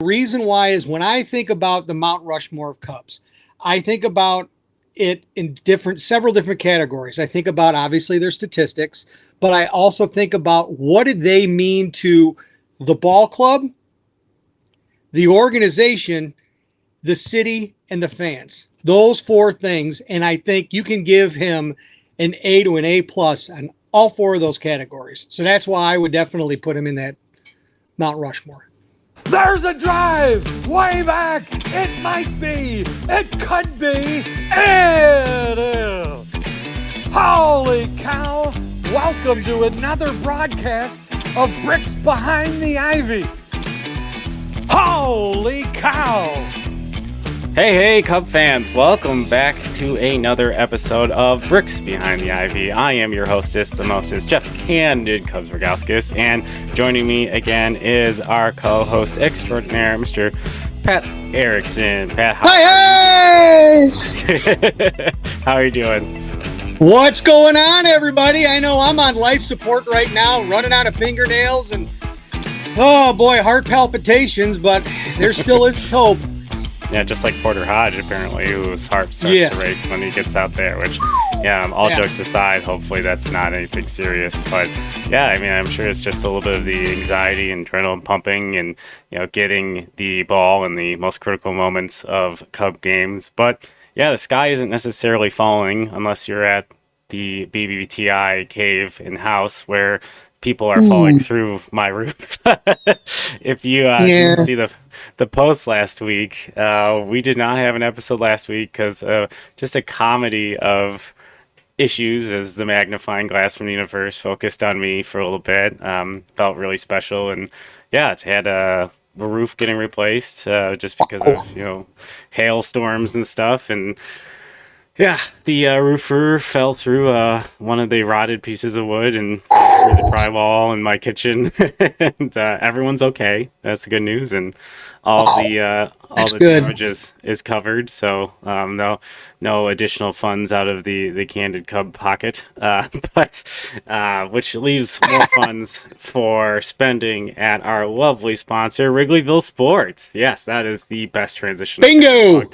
Reason why is when I think about the Mount Rushmore of Cubs, I think about it in several different categories. I think about obviously their statistics, but I also think about what did they mean to the ball club, the organization, the city, and the fans. Those four things. And I think you can give him an A to an A plus on all four of those categories. So that's why I would definitely put him in that Mount Rushmore. There's a drive way back. It might be. It could be. It is. Holy cow. Welcome to another broadcast of Bricks Behind the Ivy. Holy cow. Hey, Cub fans, welcome back to another episode of Bricks Behind the Ivy. I am your hostess, the mostest, Jeff Candid Cubs Rogowskis, and joining me again is our co-host extraordinaire, Mr. Pat Erickson. Pat, how are you doing? What's going on, everybody? I know I'm on life support right now, running out of fingernails, and oh boy, heart palpitations, but there still is hope. Yeah, just like Porter Hodge, apparently, whose heart starts to race when he gets out there, which, jokes aside, hopefully that's not anything serious. But, yeah, I mean, I'm sure it's just a little bit of the anxiety and adrenaline pumping and, getting the ball in the most critical moments of Cub games. But, yeah, the sky isn't necessarily falling unless you're at the BBTI cave in house where people are falling through my roof. If you didn't see the post last week, we did not have an episode last week because just a comedy of issues as the magnifying glass from the universe focused on me for a little bit. Felt really special, and it had the roof getting replaced just because of hailstorms and stuff. And the roofer fell through one of the rotted pieces of wood and through the drywall in my kitchen, and everyone's okay. That's good news, and all the damage is covered. So no additional funds out of the Candid Cub pocket, but which leaves more funds for spending at our lovely sponsor, Wrigleyville Sports. Yes, that is the best transition. Bingo!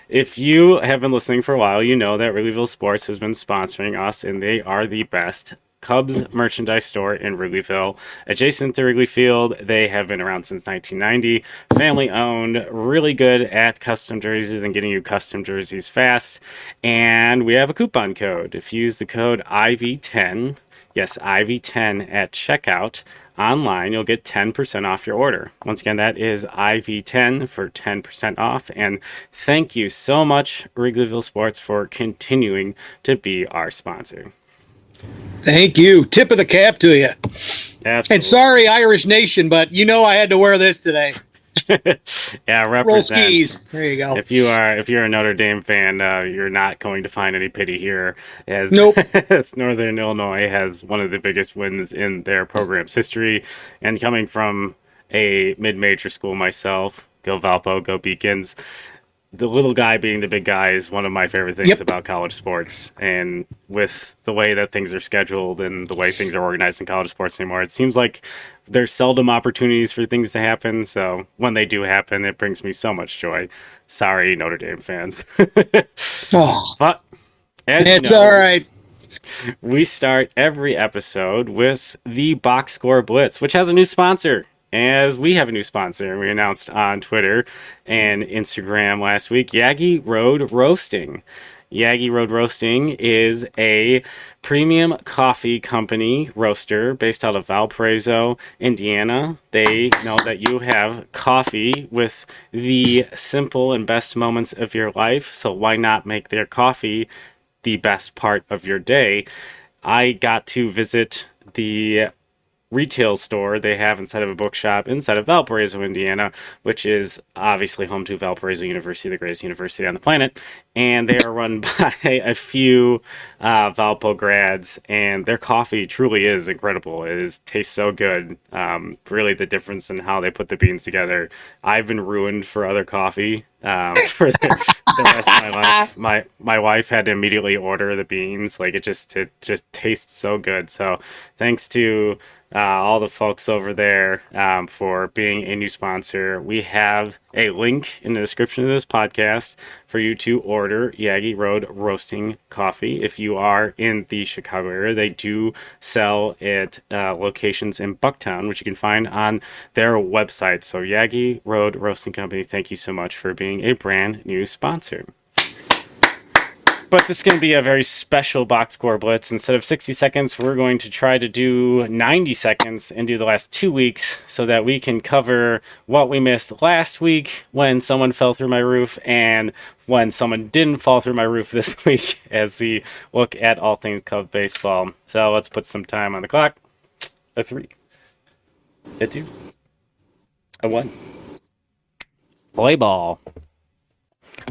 If you have been listening for a while, you know that Wrigleyville Sports has been sponsoring us, and they are the best Cubs merchandise store in Wrigleyville. Adjacent to Wrigley Field, they have been around since 1990. Family owned, really good at custom jerseys and getting you custom jerseys fast. And we have a coupon code. If you use the code IV10, yes, IV10 at checkout, online, you'll get 10% off your order. Once again, that is IV10 for 10% off. And thank you so much, Wrigleyville Sports, for continuing to be our sponsor. Thank you. Tip of the cap to you. Absolutely. And sorry, Irish Nation, but I had to wear this today. Represents. Roll skis. There you go. If you're a Notre Dame fan, you're not going to find any pity here. As nope. Northern Illinois has one of the biggest wins in their program's history, and coming from a mid-major school myself, go Valpo, go Beacons. The little guy being the big guy is one of my favorite things about college sports. And with the way that things are scheduled and the way things are organized in college sports anymore, it seems like there's seldom opportunities for things to happen. So when they do happen, it brings me so much joy. Sorry, Notre Dame fans. But it's all right. We start every episode with the Box Score Blitz, which has a new sponsor. As we have a new sponsor, we announced on Twitter and Instagram last week, Yagi Road Roasting. Yagi Road Roasting is a premium coffee company roaster based out of Valparaiso, Indiana. They know that you have coffee with the simple and best moments of your life, so why not make their coffee the best part of your day? I got to visit the retail store they have inside of a bookshop inside of Valparaiso, Indiana, which is obviously home to Valparaiso University, the greatest university on the planet. And they are run by a few Valpo grads, and their coffee truly is incredible. It tastes so good. Really, the difference in how they put the beans together. I've been ruined for other coffee for the rest of my life. My wife had to immediately order the beans. Like it just tastes so good. So thanks to all the folks over there for being a new sponsor. We have a link in the description of this podcast for you to order Yagi Road Roasting Coffee. If you are in the Chicago area, they do sell at locations in Bucktown, which you can find on their website. So Yagi Road Roasting Company, thank you so much for being a brand new sponsor. But this is going to be a very special Box Score Blitz. Instead of 60 seconds, we're going to try to do 90 seconds and do the last 2 weeks so that we can cover what we missed last week when someone fell through my roof and when someone didn't fall through my roof this week as we look at all things Cub baseball. So let's put some time on the clock. A 3. A 2. A 1. Play ball.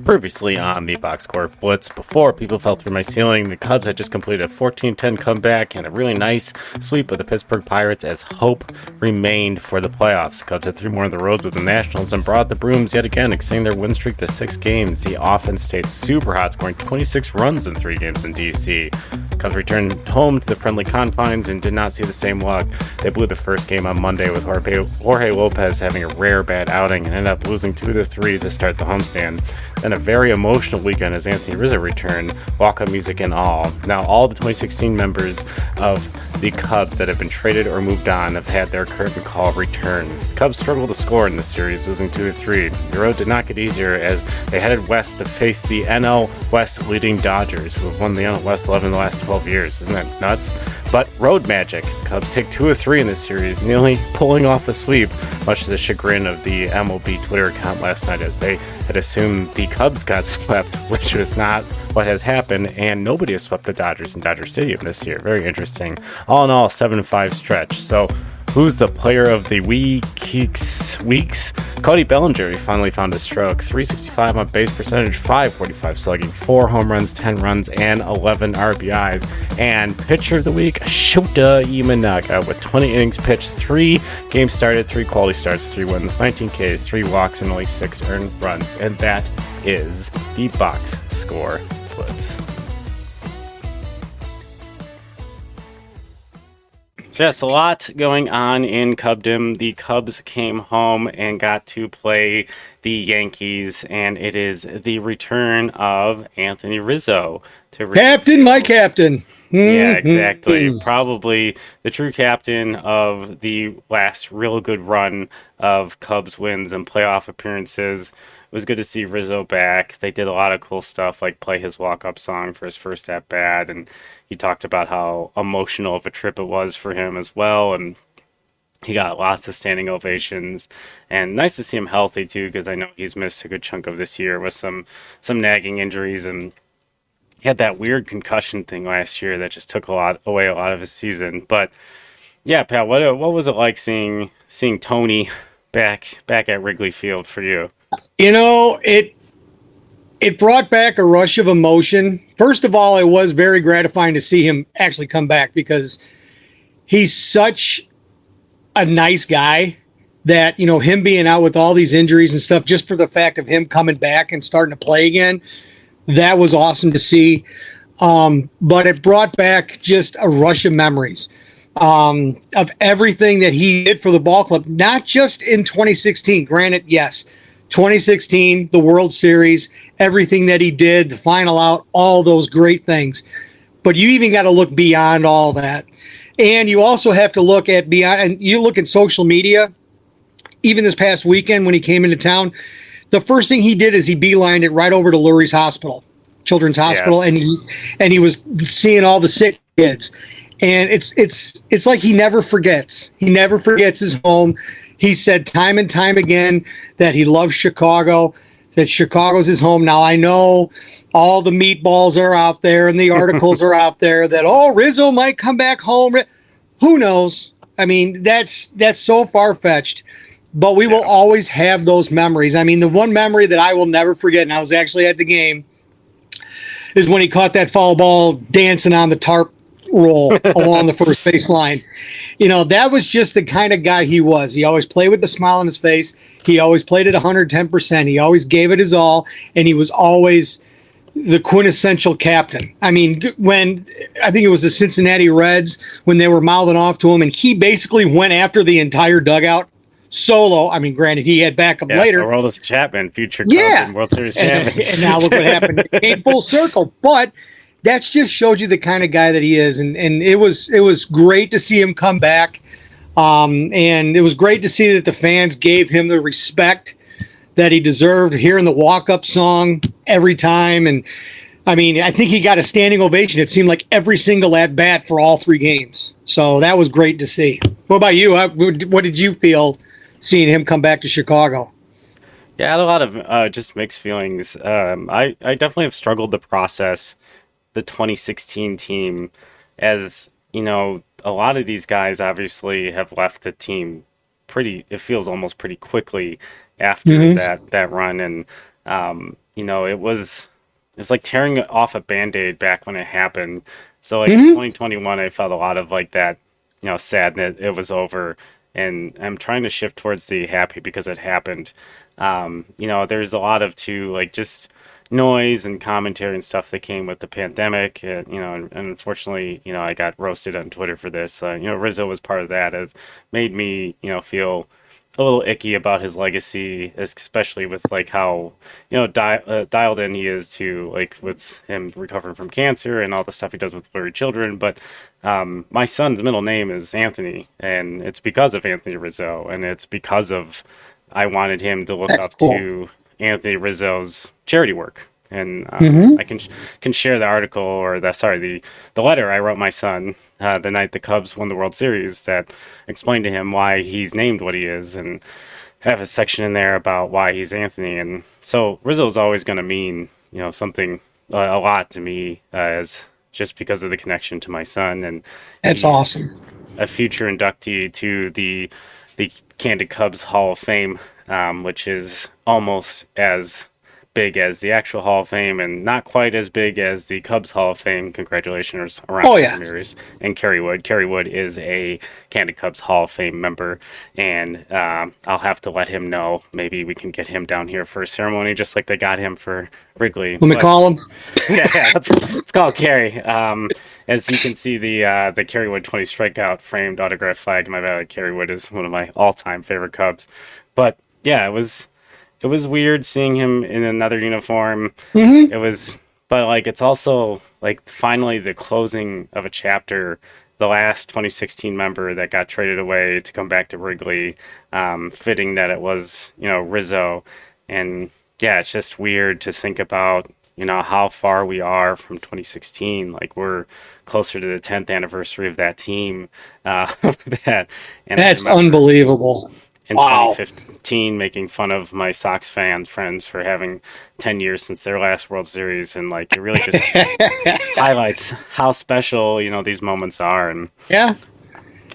Previously on the Box Score Blitz, before people fell through my ceiling, the Cubs had just completed a 14-10 comeback and a really nice sweep of the Pittsburgh Pirates as hope remained for the playoffs. The Cubs had 3 more on the road with the Nationals and brought the brooms yet again, extending their win streak to 6 games. The offense stayed super hot, scoring 26 runs in 3 games in D.C. Cubs returned home to the friendly confines and did not see the same luck. They blew the first game on Monday with Jorge Lopez having a rare bad outing and ended up losing 2-3 to start the homestand. Then a very emotional weekend as Anthony Rizzo returned, walk-up music and all. Now all the 2016 members of the Cubs that have been traded or moved on have had their curtain call return. The Cubs struggled to score in this series, losing 2-3. The road did not get easier as they headed west to face the NL West leading Dodgers, who have won the NL West 11 in the last 12 years. Isn't that nuts? But road magic. Cubs take 2-3 in this series, nearly pulling off the sweep, much to the chagrin of the MLB Twitter account last night as they had assumed the Cubs got swept, which was not what has happened, and nobody has swept the Dodgers in Dodger Stadium this year. Very interesting. All in all, 7-5 stretch. So who's the player of the weeks? Cody Bellinger, he finally found his stroke. 365 on base percentage, 545 slugging, 4 home runs, 10 runs, and 11 RBIs. And pitcher of the week, Shota Imanaga, with 20 innings pitched, 3 games started, 3 quality starts, 3 wins, 19 Ks, 3 walks, and only 6 earned runs. And that is the Box Score Blitz. Just a lot going on in Cubdom. The Cubs came home and got to play the Yankees, and it is the return of Anthony Rizzo to Captain, my captain. Yeah, exactly. Probably the true captain of the last real good run of Cubs wins and playoff appearances. It was good to see Rizzo back. They did a lot of cool stuff, like play his walk-up song for his first at-bat, and he talked about how emotional of a trip it was for him as well, and he got lots of standing ovations. And nice to see him healthy, too, because I know he's missed a good chunk of this year with some nagging injuries, and he had that weird concussion thing last year that just took away a lot of his season. But, yeah, Pat, what was it like seeing Tony back at Wrigley Field for you? You know, it brought back a rush of emotion. First of all, it was very gratifying to see him actually come back because he's such a nice guy that, you know, him being out with all these injuries and stuff, just for the fact of him coming back and starting to play again, that was awesome to see. But it brought back just a rush of memories of everything that he did for the ball club, not just in 2016. Granted, yes, 2016, the World Series, everything that he did, the final out, all those great things. But you even got to look beyond all that. And you also have to look at beyond, and you look at social media, even this past weekend when he came into town, the first thing he did is he beelined it right over to Lurie's Hospital, Children's Hospital, yes. and he was seeing all the sick kids. And it's like he never forgets. He never forgets his home. He said time and time again that he loves Chicago, that Chicago's his home. Now, I know all the meatballs are out there and the articles are out there that, oh, Rizzo might come back home. Who knows? I mean, that's so far-fetched. But we will always have those memories. I mean, the one memory that I will never forget, and I was actually at the game, is when he caught that foul ball dancing on the tarp roll along the first baseline. That was just the kind of guy he was. He always played with a smile on his face. He always played at 110%. He always gave it his all, and he was always the quintessential captain. I mean, when I think it was the Cincinnati Reds, when they were mouthing off to him, and he basically went after the entire dugout solo. I mean, granted, he had backup later. Aroldis Chapman, future Cub and World Series champion. And now look what happened. It came full circle. But that's just showed you the kind of guy that he is. And it was great to see him come back. And it was great to see that the fans gave him the respect that he deserved, hearing the walk-up song every time. And, I mean, I think he got a standing ovation. It seemed like every single at-bat for all 3 games. So that was great to see. What about you? What did you feel seeing him come back to Chicago? Yeah, I had a lot of just mixed feelings. I definitely have struggled to process the 2016 team, as, a lot of these guys obviously have left the team it feels almost pretty quickly after that run. And, it was like tearing off a Band-Aid back when it happened. So like in 2021, I felt a lot of like that, sad that it was over. And I'm trying to shift towards the happy because it happened. There's a lot of just noise and commentary and stuff that came with the pandemic. And unfortunately, I got roasted on Twitter for this. Rizzo was part of that. Has made me, feel a little icky about his legacy, especially with like how dialed in he is to like with him recovering from cancer and all the stuff he does with blurry children. But my son's middle name is Anthony, and it's because of Anthony Rizzo, and it's because of I wanted him to look up to Anthony Rizzo's charity work. And I can share the article or the letter I wrote my son the night the Cubs won the World Series that explained to him why he's named what he is, and have a section in there about why he's Anthony. And so Rizzo's always going to mean something a lot to me, as just because of the connection to my son. And that's awesome. A future inductee to the Candid Cubs Hall of Fame, which is almost as big as the actual Hall of Fame and not quite as big as the Cubs Hall of Fame. Congratulations around Ramirez and Kerry Wood. Kerry Wood is a Candid Cubs Hall of Fame member, and I'll have to let him know. Maybe we can get him down here for a ceremony, just like they got him for Wrigley. Let me call him. Yeah, let's call Kerry. As you can see, the Kerry Wood 20 strikeout framed autograph flag in my bag. Kerry Wood is one of my all-time favorite Cubs. But yeah, it was weird seeing him in another uniform. But like it's also like finally the closing of a chapter. The last 2016 member that got traded away to come back to Wrigley, fitting that it was Rizzo. And yeah, it's just weird to think about how far we are from 2016. Like we're closer to the 10th anniversary of that team. That's unbelievable. In 2015, making fun of my Sox friends for having 10 years since their last World Series, and like it really just highlights how special these moments are. And yeah,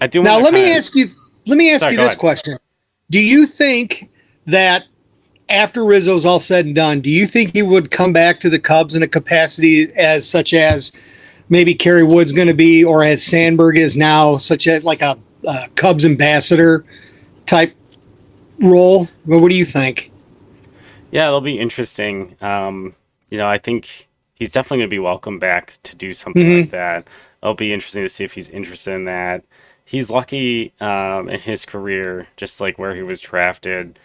I do. Now let me ask you this question: do you think that after Rizzo's all said and done, do you think he would come back to the Cubs in a capacity as such as maybe Kerry Wood's going to be, or as Sandberg is now, such as like a Cubs ambassador type role? What do you think? Yeah, it'll be interesting. I think he's definitely going to be welcome back to do something like that. It'll be interesting to see if he's interested in that. He's lucky in his career, just like where he was drafted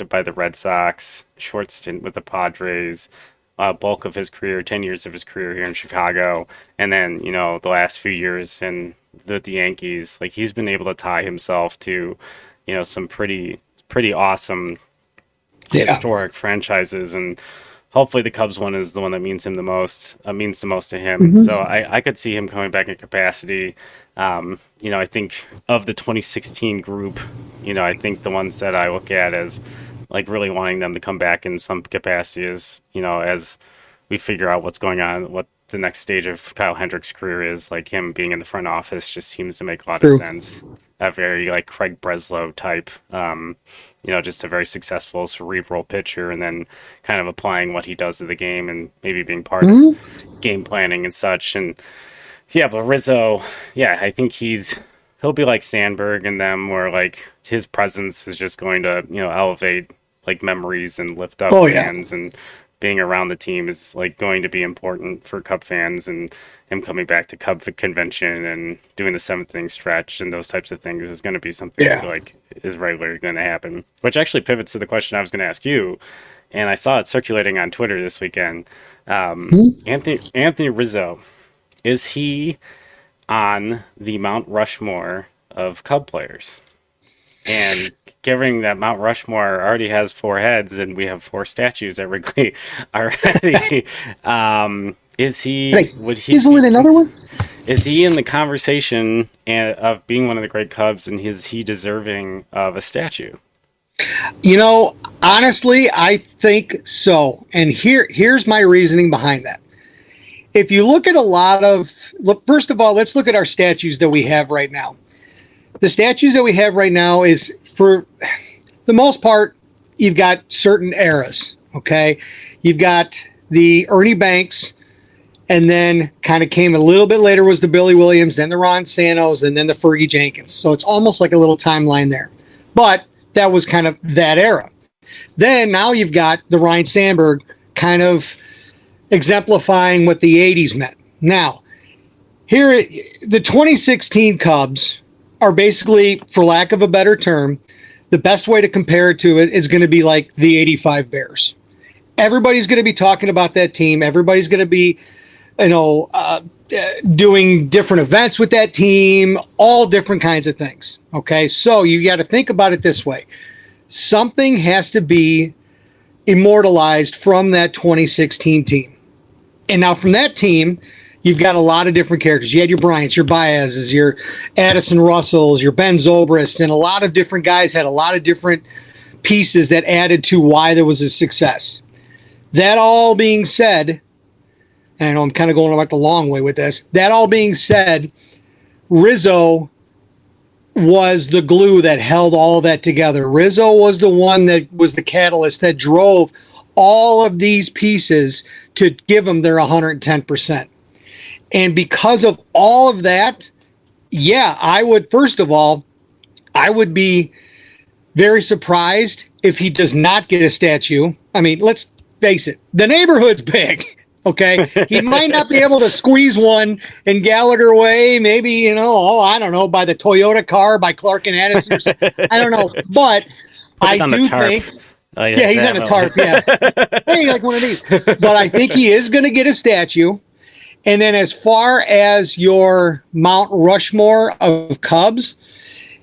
by the Red Sox, short stint with the Padres, bulk of his career, 10 years of his career here in Chicago, and then, the last few years in the Yankees. Like he's been able to tie himself to some pretty awesome historic franchises, and hopefully the Cubs one is the one that means the most to him. So I could see him coming back in capacity. I think of the 2016 group, I think the ones that I look at as like really wanting them to come back in some capacity is, as we figure out what's going on, what the next stage of Kyle Hendricks' career is, like him being in the front office just seems to make a lot of sense. A very like Craig Breslow type, just a very successful cerebral pitcher, and then kind of applying what he does to the game and maybe being part of game planning and such. And Yeah, but Rizzo, yeah, I think he'll be like Sandberg and them, where like his presence is just going to elevate like memories and lift up Oh yeah, fans, and being around the team is like going to be important for Cub fans, and him coming back to Cub convention and doing the seventh inning stretch and those types of things is going to be something I yeah. feel like is regularly going to happen. Which actually pivots to the question I was going to ask you, and I saw it circulating on Twitter this weekend. Anthony Rizzo, is he on the Mount Rushmore of Cub players? And given that Mount Rushmore already has four heads and we have four statues at Wrigley already, is he? Hey, Would he be? isn't another one? Is he in the conversation of being one of the great Cubs, and is he deserving of a statue? You know, honestly, I think so. And here's my reasoning behind that. If you look at a lot of, look, first of all, let's look at our statues that we have right now. The statues that we have right now is, for the most part, you've got certain eras. Okay, you've got the Ernie Banks, and then kind of came a little bit later was the Billy Williams, then the Ron Santos, and then the Fergie Jenkins. So it's almost like a little timeline there. But that was kind of that era. Then now you've got the Ryan Sandberg kind of exemplifying what the 80s meant. Now, here, the 2016 Cubs are basically, for lack of a better term, the best way to compare it to it is going to be like the 85 Bears. Everybody's going to be talking about that team. Everybody's going to be, doing different events with that team, all different kinds of things. Okay, so you got to think about it this way. Something has to be immortalized from that 2016 team. And now from that team, you've got a lot of different characters. You had your Bryants, your Baez's, your Addison Russells, your Ben Zobrist, and a lot of different guys had a lot of different pieces that added to why there was a success. That all being said, and I know I'm kind of going about the long way with this, that all being said, Rizzo was the glue that held all of that together. Rizzo was the one that was the catalyst that drove all of these pieces to give them their 110%. And because of all of that, yeah, I would, first of all, I would be very surprised if he does not get a statue. I mean, let's face it, the neighborhood's big. Okay, he might not be able to squeeze one in Gallagher Way. Maybe, I don't know, by the Toyota car, by Clark and Addison. Or something. I don't know, but I do think, yeah, he's on a tarp. Yeah, hey, like one of these. But I think he is going to get a statue. And then, as far as your Mount Rushmore of Cubs,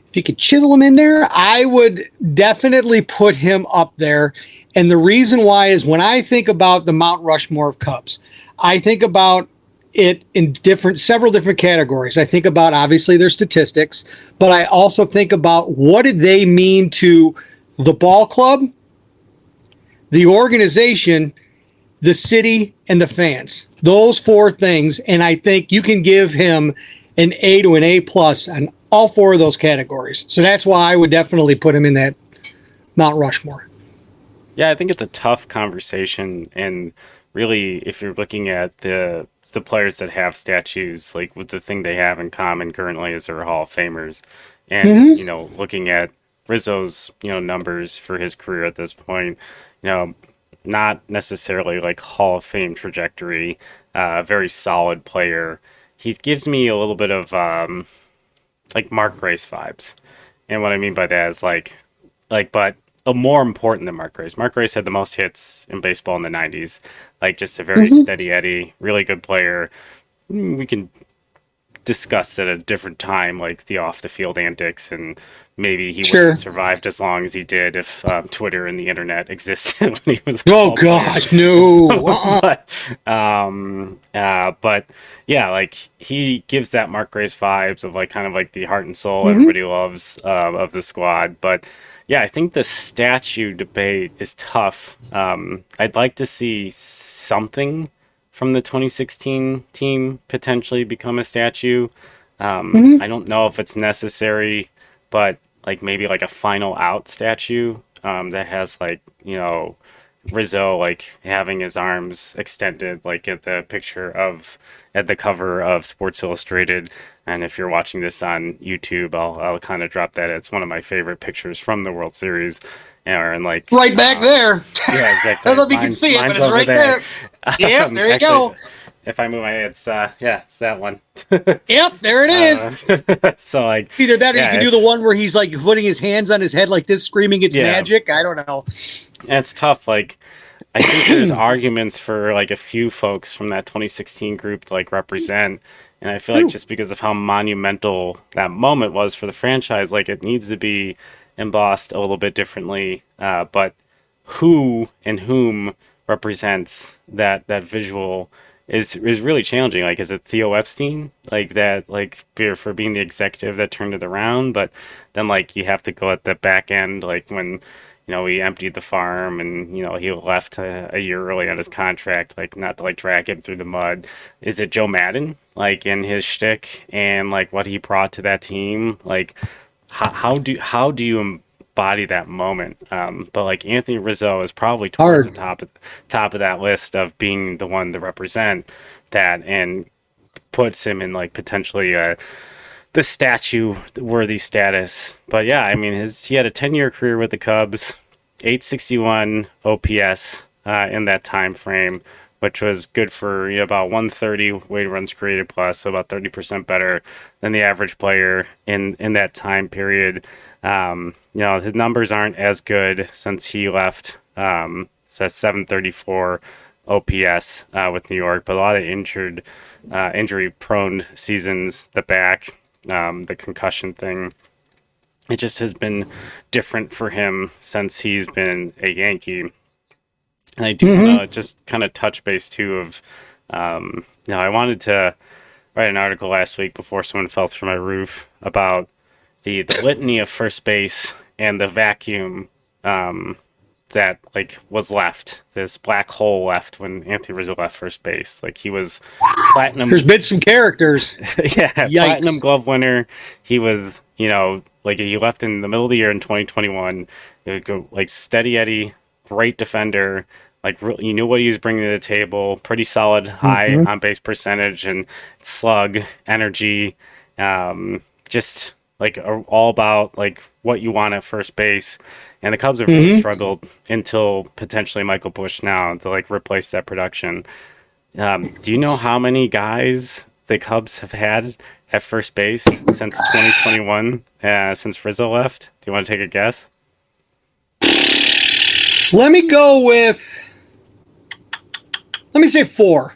if you could chisel him in there, I would definitely put him up there. And the reason why is, when I think about the Mount Rushmore of Cubs, I think about it in several different categories. I think about, obviously, their statistics, but I also think about what did they mean to the ball club, the organization, the city, and the fans. Those four things. And I think you can give him an A to an A+ on all four of those categories. So that's why I would definitely put him in that Mount Rushmore. Yeah, I think it's a tough conversation, and really, if you're looking at the players that have statues, like, with the thing they have in common currently is they're Hall of Famers, and looking at Rizzo's numbers for his career at this point, not necessarily like Hall of Fame trajectory, very solid player. He gives me a little bit of like Mark Grace vibes, and what I mean by that is but more important than Mark Grace. Mark Grace had the most hits in baseball in the 90s. Like, just a very steady Eddie, really good player. We can discuss at a different time, like the off the field antics, and maybe he wouldn't have survived as long as he did if Twitter and the internet existed when he was. Oh gosh, no. But yeah, like, he gives that Mark Grace vibes of like kind of like the heart and soul everybody loves of the squad. But yeah, I think the statue debate is tough. I'd like to see something from the 2016 team potentially become a statue. I don't know if it's necessary, but like maybe like a final out statue that has like, Rizzo like having his arms extended, like at the cover of Sports Illustrated. And if you're watching this on YouTube, I'll kind of drop that. It's one of my favorite pictures from the World Series. And like right back there. yeah, I exactly. don't know if you can see it, but it's right there. Yep, there you Actually, go. if I move my head, it's it's that one. Yep, there it is. So like Either that or yeah, you can do the one where he's like putting his hands on his head like this, screaming it's magic. I don't know. And it's tough. Like I think there's arguments for like a few folks from that 2016 group to like represent. And I feel like just because of how monumental that moment was for the franchise, like it needs to be embossed a little bit differently. But who and whom represents that visual is really challenging. Like, is it Theo Epstein, like that, like for being the executive that turned it around? But then like you have to go at the back end, like when he emptied the farm and he left a year early on his contract, like not to like drag him through the mud. Is it Joe Madden, like in his shtick and like what he brought to that team? Like how do you embody that moment? But like Anthony Rizzo is probably towards the top of that list of being the one to represent that, and puts him in like potentially the statue worthy status. But yeah, I mean he had a 10-year career with the Cubs, 861 OPS in that time frame, which was good for about 130 weighted runs created plus, so about 30% better than the average player in that time period. His numbers aren't as good since he left. So 734 OPS with New York, but a lot of injury-prone seasons. The back, the concussion thing. It just has been different for him since he's been a Yankee. And I do want to just kind of touch base too of, I wanted to write an article last week before someone fell through my roof about the litany of first base and the vacuum that like was left, this black hole left when Anthony Rizzo left first base. Like he was platinum. There's been some characters. Yeah, Yikes. Platinum Glove winner. He was, like he left in the middle of the year in 2021. He would go like steady Eddie, great defender. Like you knew what he was bringing to the table. Pretty solid, high on base percentage and slug energy. Just like all about like what you want at first base. And the Cubs have really struggled until potentially Michael Busch now to like replace that production. Do you know how many guys the Cubs have had at first base since 2021, since Rizzo left? Do you want to take a guess? Let me say 4.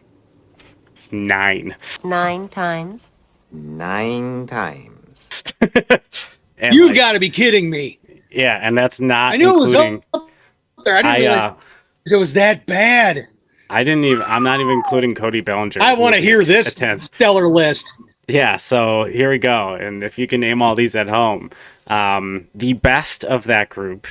It's 9. 9 times. 9 times. You got to be kidding me. Yeah, and that's not. I knew including, it was up there. I didn't realize it was that bad. I'm not even including Cody Bellinger. I want to hear this stellar list. Yeah, so here we go. And if you can name all these at home, the best of that group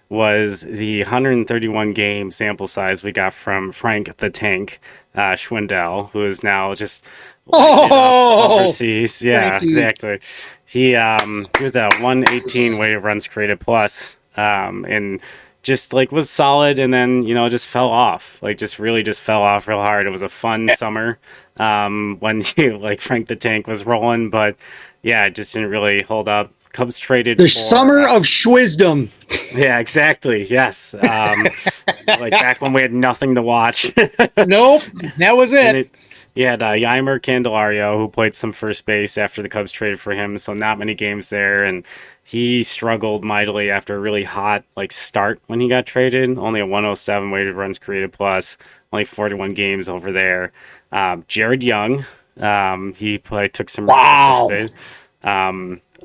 was the 131 game sample size we got from Frank the Tank Schwindel, who is now just overseas. Yeah, exactly. He was at 118 weighted runs created plus, and just like was solid, and then just fell off. Like just fell off real hard. It was a fun summer when like Frank the Tank was rolling, but yeah, it just didn't really hold up. Cubs traded the summer of Schwisdom. Yeah, exactly. Yes, like back when we had nothing to watch. Nope, that was it. You had Yeimer Candelario, who played some first base after the Cubs traded for him, so not many games there, and he struggled mightily after a really hot start when he got traded. Only a 107 weighted runs created plus, only 41 games over there. Jared Young, he took some. Wow.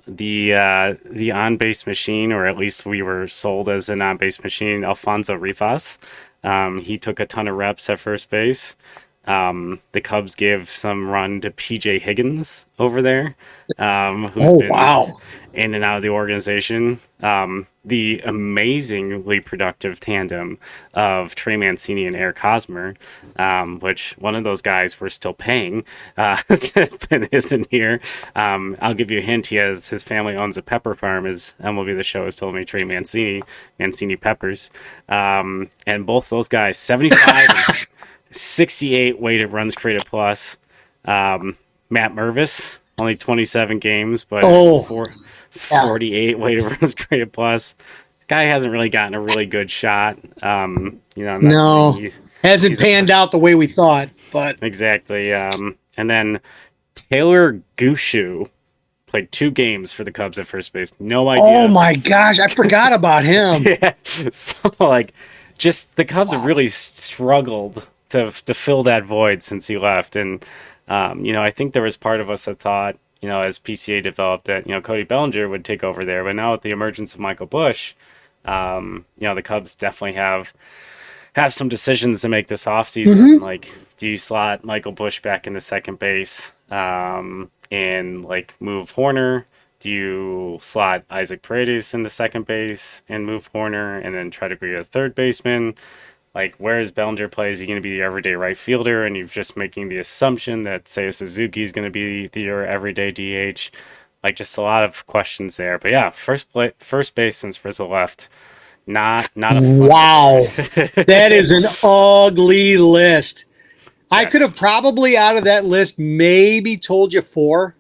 The on-base machine, or at least we were sold as an on-base machine, Alfonso Rivas. He took a ton of reps at first base. The Cubs give some run to PJ Higgins over there, who's Oh, been wow. in and out of the organization. The amazingly productive tandem of Trey Mancini and Eric Hosmer, which one of those guys we're still paying, but isn't here. I'll give you a hint. His family owns a pepper farm, as MLB The Show has told me, Trey Mancini Peppers. And both those guys, 75 and 68 weighted runs created plus. Matt Mervis, only 27 games, but Oh, 48 weighted runs created plus. Guy hasn't really gotten a really good shot. I'm not no. saying Hasn't he's panned out the way we thought, but exactly. And then Taylor played 2 games for the Cubs at first base. No idea. oh my gosh, I forgot about him. Yeah. So just the Cubs have really struggled to fill that void since he left, and I think there was part of us that thought, as PCA developed, that Cody Bellinger would take over there, but now with the emergence of Michael Busch, the Cubs definitely have some decisions to make this offseason. Like, do you slot Michael Busch back into second base, and move Horner? Do you slot Isaac Paredes into second base and move Horner, and then try to be a third baseman? Where's Bellinger play? Is he going to be the everyday right fielder, and you're just making the assumption that Seiya Suzuki is going to be your everyday DH? Just a lot of questions there. But yeah, first base since Rizzo left. Not a fun Wow. That is an ugly list. I Yes. could have probably out of that list maybe told you 4.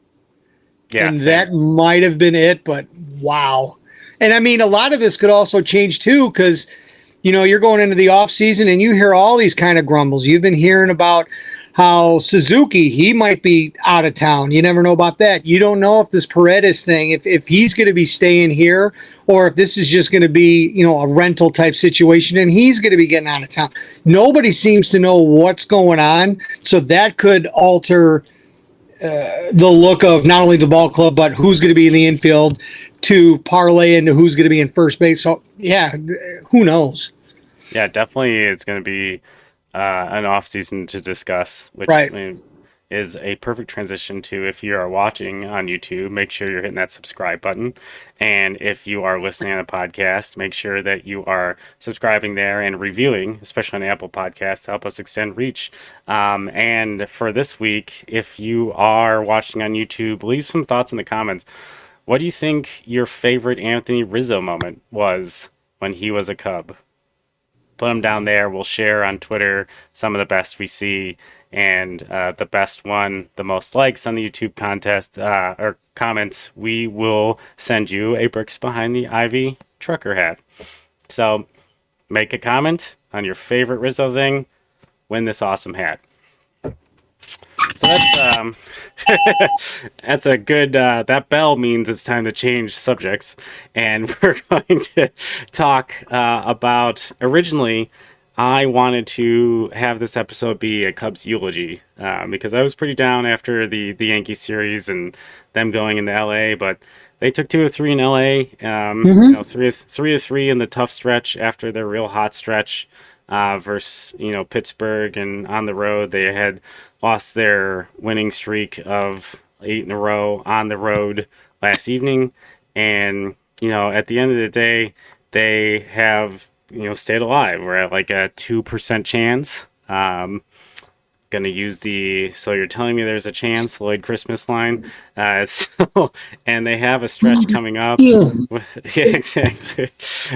Yeah, And same. that might have been it, but wow. And I mean, a lot of this could also change too, because you're going into the off season and you hear all these kind of grumbles. You've been hearing about how Suzuki, he might be out of town. You never know about that. You don't know if this Paredes thing, if he's going to be staying here, or if this is just going to be, a rental type situation and he's going to be getting out of town. Nobody seems to know what's going on. So that could alter the look of not only the ball club, but who's going to be in the infield to parlay into who's going to be in first base. So yeah, who knows? Yeah, definitely it's going to be an off season to discuss, which Right. is a perfect transition to, if you are watching on YouTube, make sure you're hitting that subscribe button. And if you are listening on a podcast, make sure that you are subscribing there and reviewing, especially on Apple Podcasts, to help us extend reach. And for this week, if you are watching on YouTube, leave some thoughts in the comments. What do you think your favorite Anthony Rizzo moment was when he was a Cub? Put them down there. We'll share on Twitter some of the best we see, and the best one, the most likes on the YouTube contest or comments, we will send you a Bricks Behind the Ivy trucker hat. So make a comment on your favorite Rizzo thing, win this awesome hat. So that's a good, that bell means it's time to change subjects, and we're going to talk about, originally I wanted to have this episode be a Cubs eulogy, because I was pretty down after the Yankee series and them going into LA, but they took 2 of 3 in LA, 3 of 3 in the tough stretch after their real hot stretch versus Pittsburgh, and on the road they had lost their winning streak of 8 in a row on the road last evening, and at the end of the day they have stayed alive. We're at a 2% chance. Gonna use the "so you're telling me there's a chance" Lloyd Christmas line. And they have a stretch coming up. Yeah, exactly.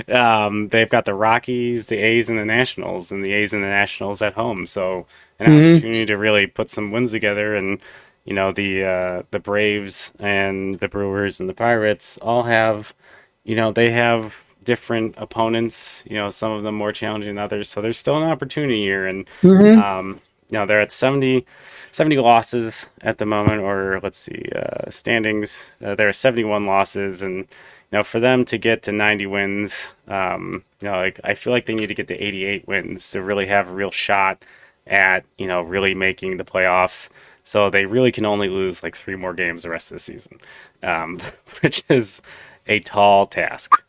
They've got the Rockies, the A's, and the Nationals, and the A's and the Nationals at home. So an opportunity to really put some wins together. And the Braves and the Brewers and the Pirates all have, they have different opponents. Some of them more challenging than others. So there's still an opportunity here, and they're at 70 losses at the moment, or let's see, standings. There are 71 losses, and for them to get to 90 wins, I feel like they need to get to 88 wins to really have a real shot at really making the playoffs. So they really can only lose 3 more games the rest of the season, which is a tall task.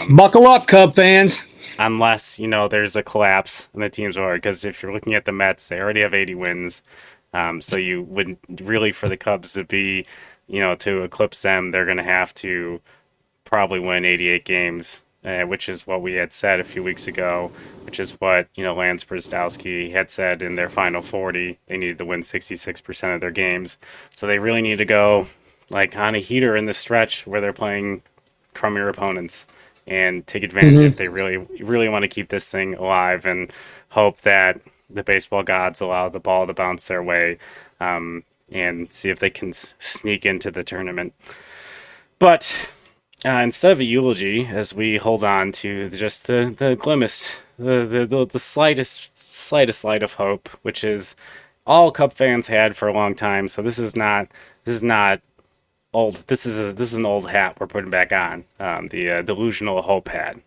Buckle up, Cub fans. unless, there's a collapse in the team's order. Because if you're looking at the Mets, they already have 80 wins. So you wouldn't really, for the Cubs to be, to eclipse them, they're going to have to probably win 88 games, which is what we had said a few weeks ago, which is what, Lance Brzezowski had said in their final 40. They needed to win 66% of their games. So they really need to go like on a heater in the stretch where they're playing crummier opponents and take advantage if they really, really want to keep this thing alive, and hope that the baseball gods allow the ball to bounce their way, and see if they can sneak into the tournament. But instead of a eulogy, as we hold on to just the glimmest, the slightest light of hope, which is all Cub fans had for a long time. So this is not old. This is an old hat we're putting back on. The delusional hope hat,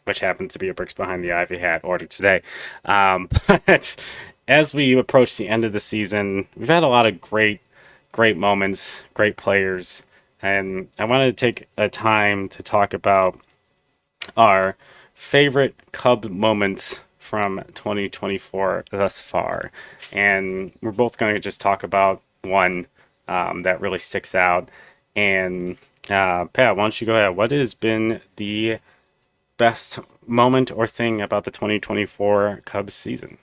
which happens to be a Bricks Behind the Ivy hat ordered today. But as we approach the end of the season, we've had a lot of great moments, great players, and I wanted to take a time to talk about our favorite Cub moments from 2024 thus far. And we're both going to just talk about one that really sticks out. And Pat, why don't you go ahead? What has been the best moment or thing about the 2024 Cubs season?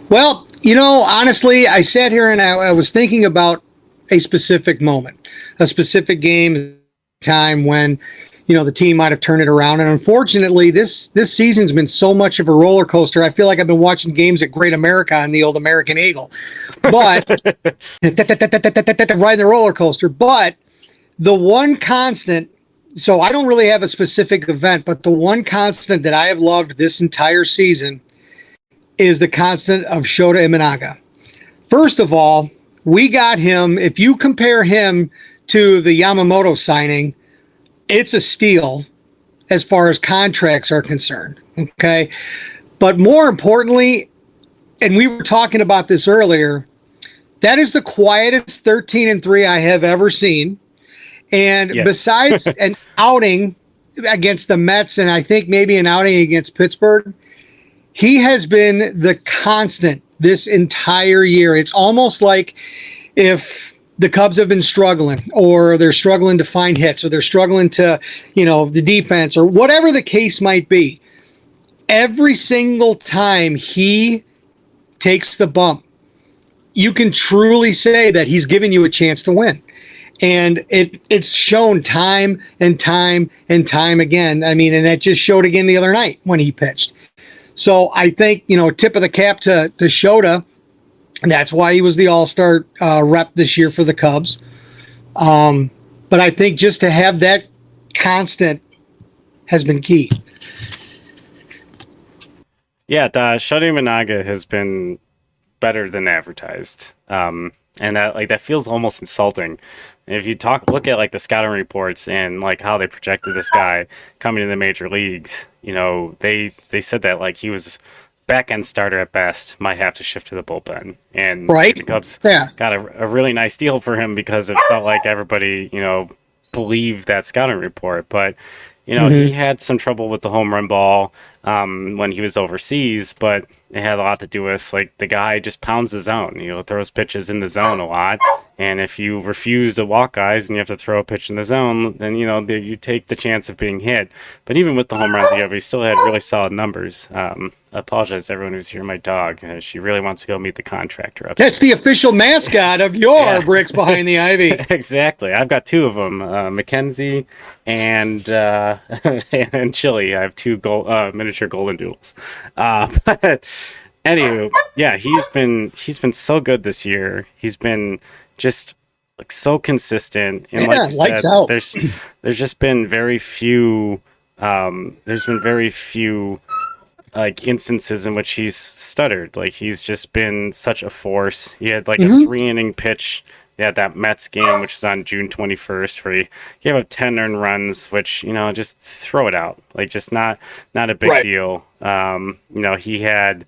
Well, honestly, I sat here and I was thinking about a specific moment, a specific game time when, the team might have turned it around. And unfortunately, this season's been so much of a roller coaster. I feel like I've been watching games at Great America on the old American Eagle, but riding the roller coaster. But the one constant, so I don't really have a specific event, but the one constant that I have loved this entire season is the constant of Shota Imanaga. First of all, we got him. If you compare him to the Yamamoto signing, it's a steal as far as contracts are concerned. Okay. But more importantly, and we were talking about this earlier, that is the quietest 13-3 I have ever seen. And besides an outing against the Mets, and I think maybe an outing against Pittsburgh, he has been the constant this entire year. It's almost like if the Cubs have been struggling, or they're struggling to find hits, or they're struggling to, the defense, or whatever the case might be, every single time he takes the bump, you can truly say that he's giving you a chance to win. And it's shown time and time and time again. I mean, and that just showed again the other night when he pitched. So I think, tip of the cap to Shota. And that's why he was the all-star rep this year for the Cubs. But I think just to have that constant has been key. Yeah, Shota Imanaga has been better than advertised. And that feels almost insulting. If you look at the scouting reports and how they projected this guy coming to the major leagues, they said that he was back end starter at best, might have to shift to the bullpen. And the Cubs got a really nice deal for him because it felt like everybody, believed that scouting report. But, he had some trouble with the home run ball when he was overseas, but it had a lot to do with the guy just pounds the zone, throws pitches in the zone a lot. And if you refuse to walk guys and you have to throw a pitch in the zone, then, you take the chance of being hit. But even with the home runs he still had really solid numbers. I apologize to everyone who's here. My dog, she really wants to go meet the contractor upstairs. That's the official mascot of your Bricks Behind the Ivy. Exactly. I've got two of them, Mackenzie and and Chili. I have two miniature golden doodles. But anywho, yeah, he's been so good this year. He's been just so consistent, and like you said, there's just been very few. There's been very few instances in which he's stuttered. He's just been such a force. He had a 3-inning pitch. That Mets game, which is on June 21st, where he gave up 10 earned runs, which, just throw it out. Just not a big deal. He had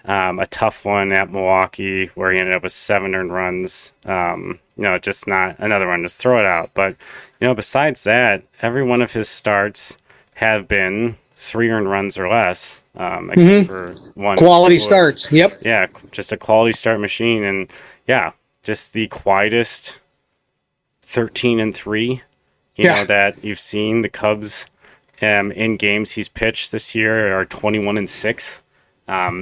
a tough one at Milwaukee where he ended up with 7 earned runs. Just not another one, just throw it out. But, besides that, every one of his starts have been 3 earned runs or less, except for one. Quality Was, starts. Yep. yeah, just a quality start machine, and yeah, just the quietest 13-3. That you've seen. The Cubs, in games he's pitched this year, are 21-6.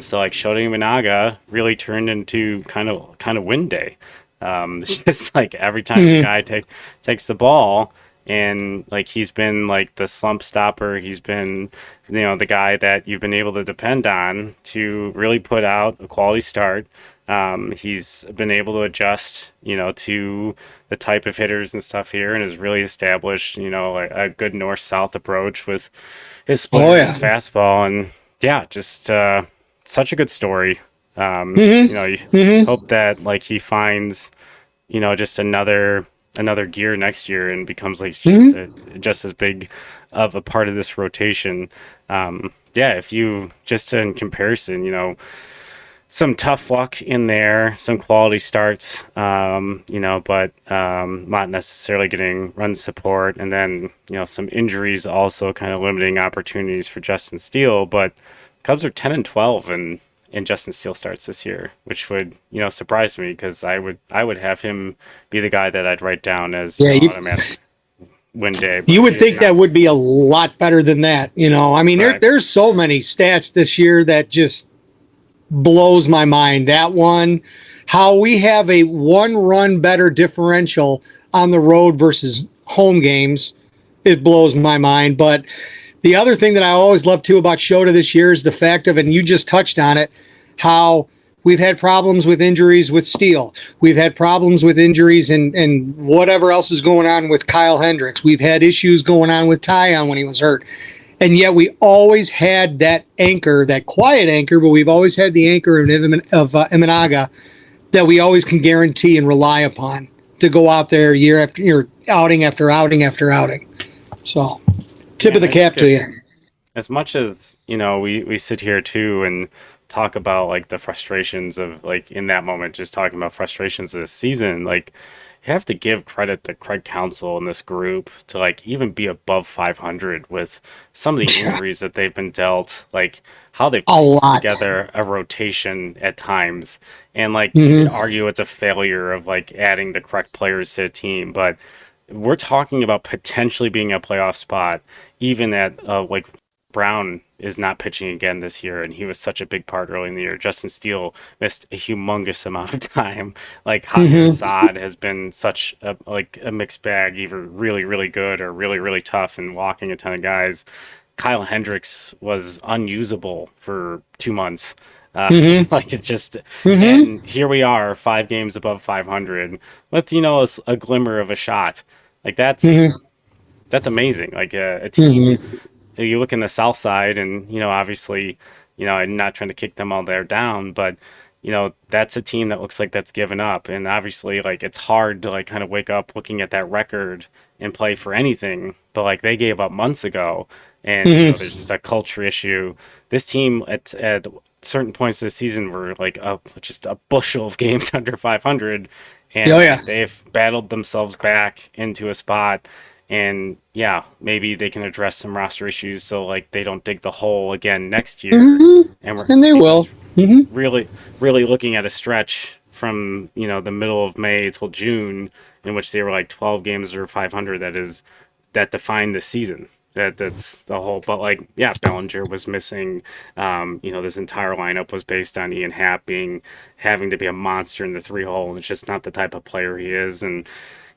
So like Shota Imanaga really turned into kind of win day. It's just like every time the guy takes the ball, and like he's been like the slump stopper. He's been the guy that you've been able to depend on to really put out a quality start. He's been able to adjust to the type of hitters and stuff here, and has really established a good north-south approach with his splitter and his fastball. And yeah, just such a good story. You hope that like he finds just another gear next year and becomes like just as big of a part of this rotation. If you just in comparison, some tough luck in there, some quality starts, but not necessarily getting run support, and then some injuries also kind of limiting opportunities for Justin Steele. But Cubs are 10-12 in Justin Steele starts this year, which would surprise me, because I would have him be the guy that I'd write down as automatic win day. You would think that would be a lot better than that. I mean, Right. there's so many stats this year that just blows my mind. That one, how we have a 1-run better differential on the road versus home games, it blows my mind. But the other thing that I always love too about Shota this year is the fact of, and you just touched on it, how we've had problems with injuries with Steele. We've had problems with injuries and whatever else is going on with Kyle Hendricks. We've had issues going on with Tyon when he was hurt. And yet we always had that anchor, that quiet anchor, but we've always had the anchor of Imanaga that we always can guarantee and rely upon to go out there year after year, outing after outing after outing. So tip of the cap to you. As much as we sit here too and talk about like the frustrations of like in that moment, just talking about frustrations of this season, like you have to give credit to Craig Counsell and this group to like even be above 500 with some of the injuries that they've been dealt, like how they've put together a rotation at times. And like you could argue it's a failure of like adding the correct players to the team, but we're talking about potentially being a playoff spot, even at like Brown is not pitching again this year, and he was such a big part early in the year. Justin Steele missed a humongous amount of time. Like Javier Assad has been such a mixed bag, either really, really good or really, really tough and walking a ton of guys. Kyle Hendricks was unusable for 2 months. Like it just, and here we are, 5 games above 500 with a glimmer of a shot. Like that's amazing. Like a team. You look in the South Side, and obviously, I'm not trying to kick them all there down, but that's a team that looks like that's given up, and obviously, like it's hard to like kind of wake up looking at that record and play for anything. But like they gave up months ago, and there's just a culture issue. This team at certain points of the season were like just a bushel of games under 500, and they've battled themselves back into a spot. And yeah, maybe they can address some roster issues so like they don't dig the hole again next year. And they will. Really, really looking at a stretch from the middle of May till June in which they were like 12 games or 500. That defined the season. That's the whole. But like yeah, Bellinger was missing. This entire lineup was based on Ian Happ having to be a monster in the 3-hole, and it's just not the type of player he is. And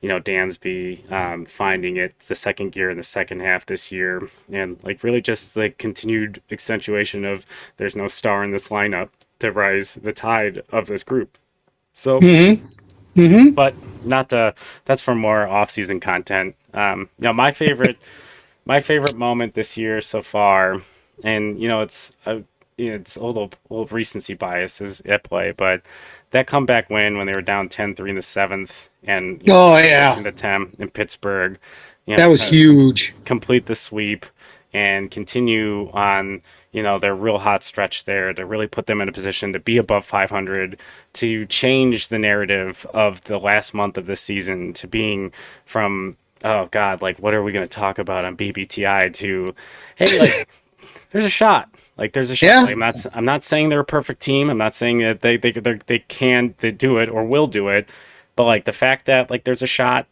Dansby finding it the second gear in the second half this year, and like really just like continued accentuation of there's no star in this lineup to rise the tide of this group. So, but not that's for more off-season content. My favorite moment this year so far, and it's a little recency bias is at play, but that comeback win when they were down 10-3 in the 7th, and in the 10 in Pittsburgh, that was huge. Complete the sweep and continue on their real hot stretch there to really put them in a position to be above 500, to change the narrative of the last month of this season to being from oh god, like what are we going to talk about on BBTI to hey, like there's a shot. Like there's a shot. Yeah. Like, I'm not saying they're a perfect team. I'm not saying that they do it or will do it. But like the fact that like there's a shot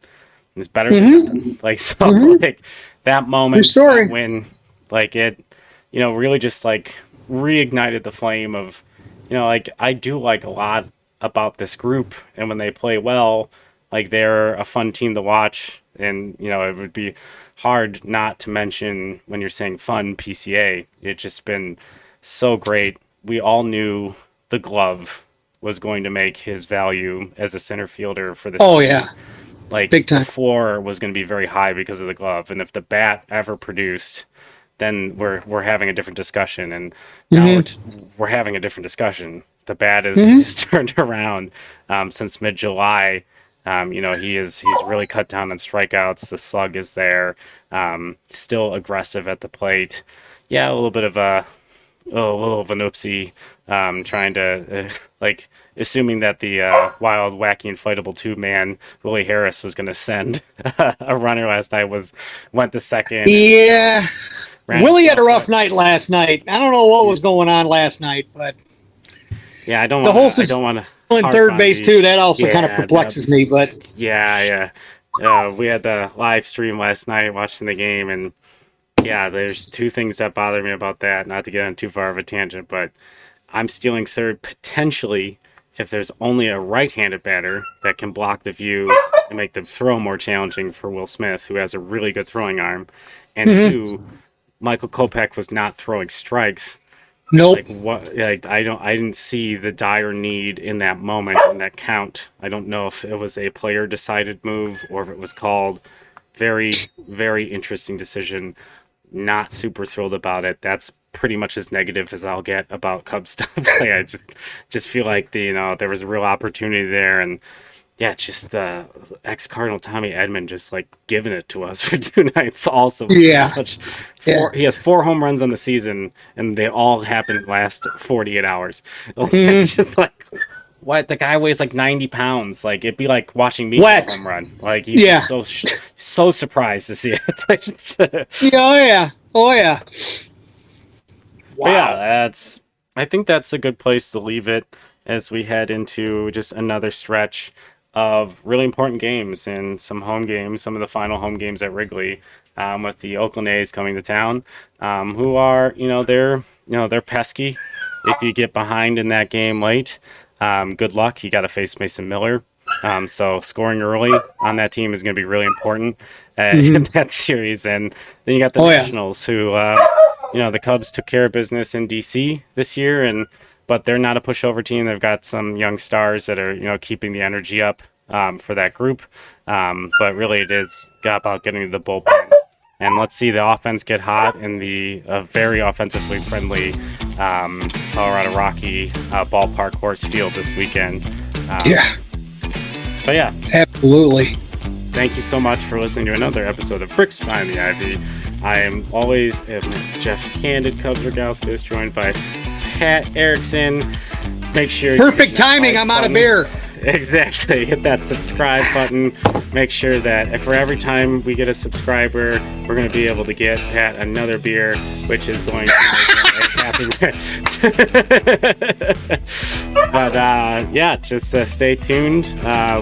is better than nothing. Like so like that moment, that win, like it, really just like reignited the flame of, like I do like a lot about this group, and when they play well, like they're a fun team to watch, and it would be hard not to mention when you're saying fun PCA. It's just been so great. We all knew the glove was going to make his value as a center fielder for the Oh team. yeah. Like big time. The floor was going to be very high because of the glove, and if the bat ever produced, then we're having a different discussion. And now we're having a different discussion. The bat is turned around since mid-July. He's really cut down on strikeouts. The slug is there. Still aggressive at the plate. Yeah, a little of an oopsie. Trying to assuming that the wild, wacky, inflatable tube man Willie Harris was going to send a runner last night. Went to second. Yeah, Willie had a rough night last night. I don't know what was going on last night, but yeah, I don't want to. In third base too. That also kind of perplexes me. But yeah. We had the live stream last night watching the game, and yeah, there's two things that bother me about that. Not to get on too far of a tangent, but I'm stealing third potentially if there's only a right-handed batter that can block the view and make the throw more challenging for Will Smith, who has a really good throwing arm. And two, Michael Kopech was not throwing strikes. Nope. I didn't see the dire need in that moment, in that count. I don't know if it was a player decided move or if it was called. Very, very interesting decision. Not super thrilled about it. That's pretty much as negative as I'll get about Cubs stuff. I just feel like there was a real opportunity there, and yeah, just ex-Cardinal Tommy Edman just like giving it to us for 2 nights. Also, yeah, he has 4 home runs on the season, and they all happened last 48 hours. Just like, what? The guy weighs like 90 pounds. Like it'd be like watching me hit a home run. Like he's so surprised to see it. It's like oh yeah. Wow. Yeah, I think that's a good place to leave it as we head into just another stretch of really important games and some home games, some of the final home games at Wrigley, with the Oakland A's coming to town, who are, they're pesky. If you get behind in that game late, good luck. You got to face Mason Miller. So scoring early on that team is going to be really important in that series. And then you got the Nationals who, the Cubs took care of business in D.C. this year, but they're not a pushover team. They've got some young stars that are, keeping the energy up for that group. But really it is about getting to the bullpen. And let's see the offense get hot in the very offensively friendly Colorado Rocky ballpark Horse Field this weekend. But yeah. Absolutely. Thank you so much for listening to another episode of Bricks Behind the Ivy. I am always Jeff Candid, Cubs Rogowskis, joined by Pat Erickson. Make sure perfect timing. I'm out of beer. Exactly. Hit that subscribe button. Make sure that for every time we get a subscriber, we're going to be able to get Pat another beer, which is going to make him happy. But just stay tuned.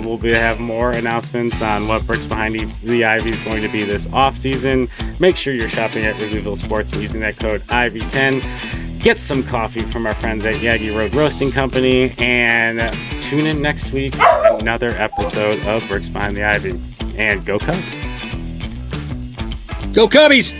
We'll have more announcements on what Bricks Behind the Ivy is going to be this off season. Make sure you're shopping at Wrigleyville Sports and using that code IVY10. Get some coffee from our friends at Yagi Road Roasting Company, and tune in next week for another episode of Bricks Behind the Ivy. And go Cubs! Go Cubbies!